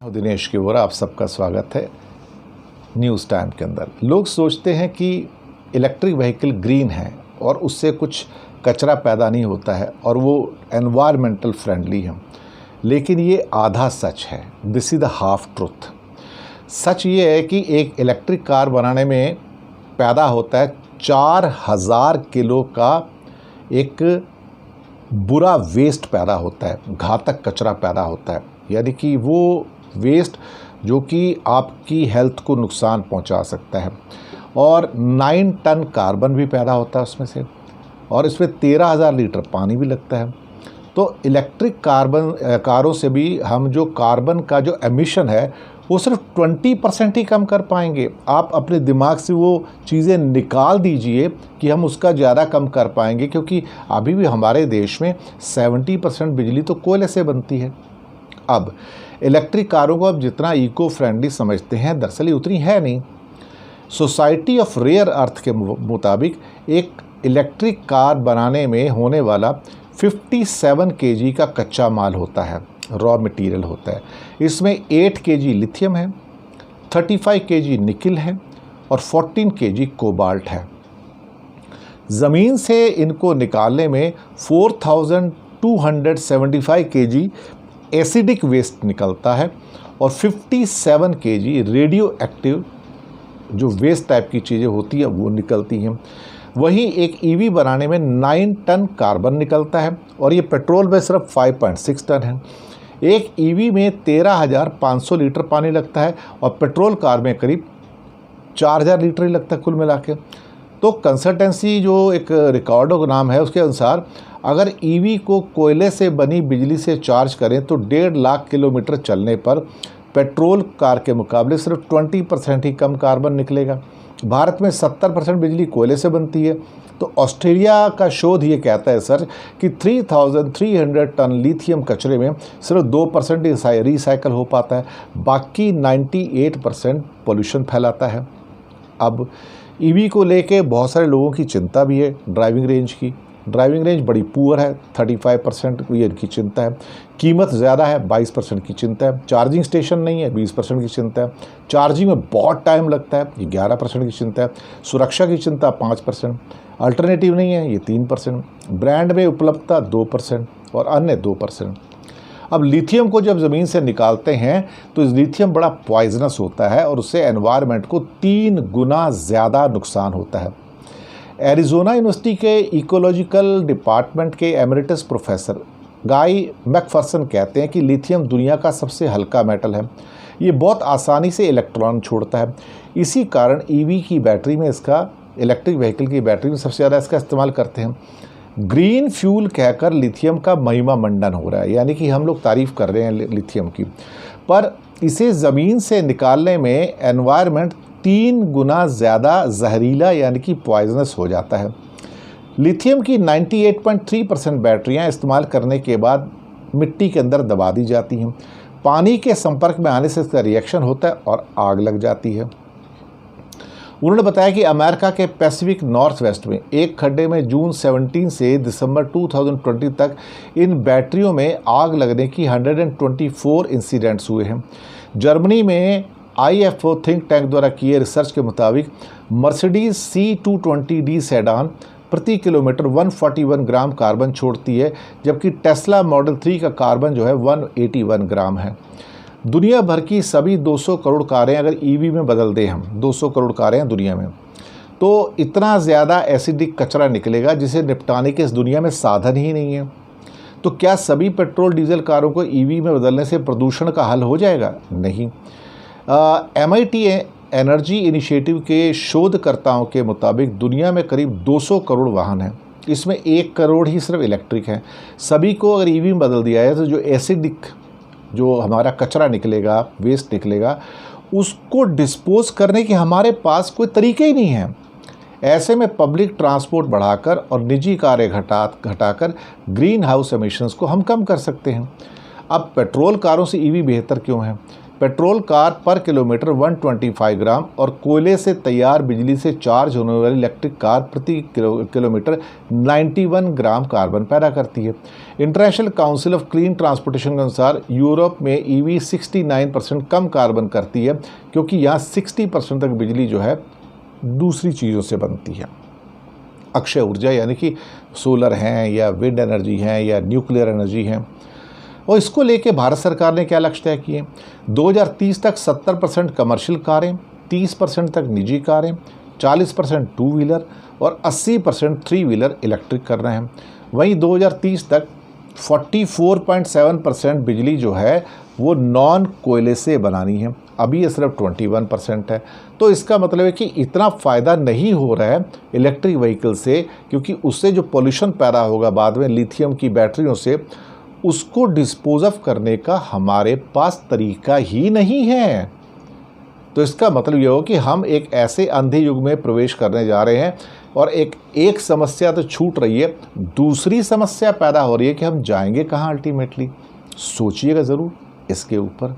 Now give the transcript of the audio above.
दिनेश की वोरा आप सबका स्वागत है न्यूज़ टाइम के अंदर। लोग सोचते हैं कि इलेक्ट्रिक व्हीकल ग्रीन है और उससे कुछ कचरा पैदा नहीं होता है और वो एनवायरमेंटल फ्रेंडली है, लेकिन ये आधा सच है। This is the half truth. सच ये है कि एक इलेक्ट्रिक कार बनाने में पैदा होता है 4000 किलो का एक बुरा वेस्ट पैदा होता है, घातक कचरा पैदा होता है, यानी कि वो वेस्ट जो कि आपकी हेल्थ को नुकसान पहुंचा सकता है। और 9 टन कार्बन भी पैदा होता है उसमें से, और इसमें 13,000 लीटर पानी भी लगता है। तो इलेक्ट्रिक कारों से भी हम जो कार्बन का जो एमिशन है वो सिर्फ 20% ही कम कर पाएंगे। आप अपने दिमाग से वो चीज़ें निकाल दीजिए कि हम उसका ज़्यादा कम कर पाएंगे, क्योंकि अभी भी हमारे देश में 70% बिजली तो कोयले से बनती है। अब इलेक्ट्रिक कारों को आप जितना इको फ्रेंडली समझते हैं, दरअसल उतनी है नहीं। सोसाइटी ऑफ रेयर अर्थ के मुताबिक एक इलेक्ट्रिक कार बनाने में होने वाला 57 kg का कच्चा माल होता है, रॉ मटेरियल होता है। इसमें 8 kg लिथियम है, 35 kg निकिल है और 14 kg कोबाल्ट है। ज़मीन से इनको निकालने में 4275 kg एसिडिक वेस्ट निकलता है और 57 kg रेडियो एक्टिव जो वेस्ट टाइप की चीज़ें होती हैं वो निकलती हैं। वहीं एक ईवी बनाने में 9 टन कार्बन निकलता है और ये पेट्रोल में सिर्फ 5.6 टन है। एक ईवी में 13,500 लीटर पानी लगता है और पेट्रोल कार में करीब 4,000 लीटर ही लगता है कुल मिला के। तो कंसल्टेंसी जो एक रिकॉर्डो का नाम है उसके अनुसार अगर ईवी को कोयले से बनी बिजली से चार्ज करें तो 1.5 लाख किलोमीटर चलने पर पेट्रोल कार के मुकाबले सिर्फ 20% ही कम कार्बन निकलेगा। भारत में 70% बिजली कोयले से बनती है। तो ऑस्ट्रेलिया का शोध ये कहता है सर कि 3,300 टन लिथियम कचरे में सिर्फ 2% ही रिसाइकल हो पाता है, बाकी 98% पोल्यूशन फैलाता है। अब ईवी को लेके बहुत सारे लोगों की चिंता भी है। ड्राइविंग रेंज बड़ी पुअर है, 35% ये इनकी चिंता है। कीमत ज़्यादा है, 22% की चिंता है। चार्जिंग स्टेशन नहीं है, 20% की चिंता है। चार्जिंग में बहुत टाइम लगता है, ये 11% की चिंता है। सुरक्षा की चिंता 5%। अल्टरनेटिव नहीं है, ये 3%। ब्रांड में उपलब्धता 2% और अन्य 2%। अब लिथियम को जब ज़मीन से निकालते हैं तो लिथियम बड़ा पॉइजनस होता है और उससे एनवायरनमेंट को 3 गुना ज़्यादा नुकसान होता है। एरिज़ोना यूनिवर्सिटी के इकोलॉजिकल डिपार्टमेंट के एमेरिटस प्रोफेसर गाई मैकफर्सन कहते हैं कि लिथियम दुनिया का सबसे हल्का मेटल है। ये बहुत आसानी से इलेक्ट्रॉन छोड़ता है। इसी कारण ईवी की बैटरी में इलेक्ट्रिक व्हीकल की बैटरी में सबसे ज़्यादा इसका इस्तेमाल करते हैं। ग्रीन फ्यूल कहकर लिथियम का महिमा मंडन हो रहा है, यानी कि हम लोग तारीफ़ कर रहे हैं लिथियम की, पर इसे ज़मीन से निकालने में एनवायरनमेंट 3 गुना ज़्यादा जहरीला यानी कि पॉइजनस हो जाता है। लिथियम की 98.3% बैटरियां इस्तेमाल करने के बाद मिट्टी के अंदर दबा दी जाती हैं। पानी के संपर्क में आने से इसका रिएक्शन होता है और आग लग जाती है। उन्होंने बताया कि अमेरिका के पैसिफिक नॉर्थ वेस्ट में एक खड्डे में जून 17 से दिसंबर 2020 तक इन बैटरियों में आग लगने की 124 इंसिडेंट्स हुए हैं। जर्मनी में IFO थिंक टैंक द्वारा किए रिसर्च के मुताबिक मर्सिडीज C220D सेडान प्रति किलोमीटर 141 ग्राम कार्बन छोड़ती है, जबकि टेस्ला मॉडल 3 का कार्बन जो है 181 ग्राम है। दुनिया भर की सभी 200 करोड़ कारें अगर ईवी में बदल दें, हम 200 करोड़ कारें हैं दुनिया में, तो इतना ज़्यादा एसिडिक कचरा निकलेगा जिसे निपटाने के इस दुनिया में साधन ही नहीं है। तो क्या सभी पेट्रोल डीजल कारों को ईवी में बदलने से प्रदूषण का हल हो जाएगा? नहीं। MIT एनर्जी इनिशिएटिव के शोधकर्ताओं के मुताबिक दुनिया में करीब 200 करोड़ वाहन हैं, इसमें 1 करोड़ ही सिर्फ इलेक्ट्रिक हैं। सभी को अगर ईवी में बदल दिया जाए तो जो एसिडिक जो हमारा कचरा निकलेगा, वेस्ट निकलेगा, उसको डिस्पोज करने के हमारे पास कोई तरीके ही नहीं है। ऐसे में पब्लिक ट्रांसपोर्ट बढ़ाकर और निजी कारें घटाकर ग्रीन हाउस एमिशंस को हम कम कर सकते हैं। अब पेट्रोल कारों से ईवी बेहतर क्यों है? पेट्रोल कार पर किलोमीटर 125 ग्राम और कोयले से तैयार बिजली से चार्ज होने वाली इलेक्ट्रिक कार प्रति किलोमीटर 91 ग्राम कार्बन पैदा करती है। International council of clean transportation के अनुसार यूरोप में ईवी 69% कम कार्बन करती है, क्योंकि यहाँ 60% तक बिजली जो है दूसरी चीज़ों से बनती है। अक्षय ऊर्जा यानी कि सोलर हैं या विंड एनर्जी हैं या न्यूक्लियर एनर्जी हैं। और इसको लेके भारत सरकार ने क्या लक्ष्य तय किए? 2030 तक 70% कमर्शियल कारें, 30% तक निजी कारें, 40% टू व्हीलर और 80% थ्री व्हीलर इलेक्ट्रिक करना है। वहीं 2030 तक 44.7% बिजली जो है वो नॉन कोयले से बनानी है। अभी ये सिर्फ 21% है। तो इसका मतलब है कि इतना फ़ायदा नहीं हो रहा है इलेक्ट्रिक व्हीकल से, क्योंकि उससे जो पोल्यूशन पैदा होगा बाद में लिथियम की बैटरियों से, उसको डिस्पोज ऑफ करने का हमारे पास तरीका ही नहीं है। तो इसका मतलब ये हो कि हम एक ऐसे अंधे युग में प्रवेश करने जा रहे हैं और एक समस्या तो छूट रही है, दूसरी समस्या पैदा हो रही है कि हम जाएंगे कहाँ अल्टीमेटली। सोचिएगा ज़रूर इसके ऊपर।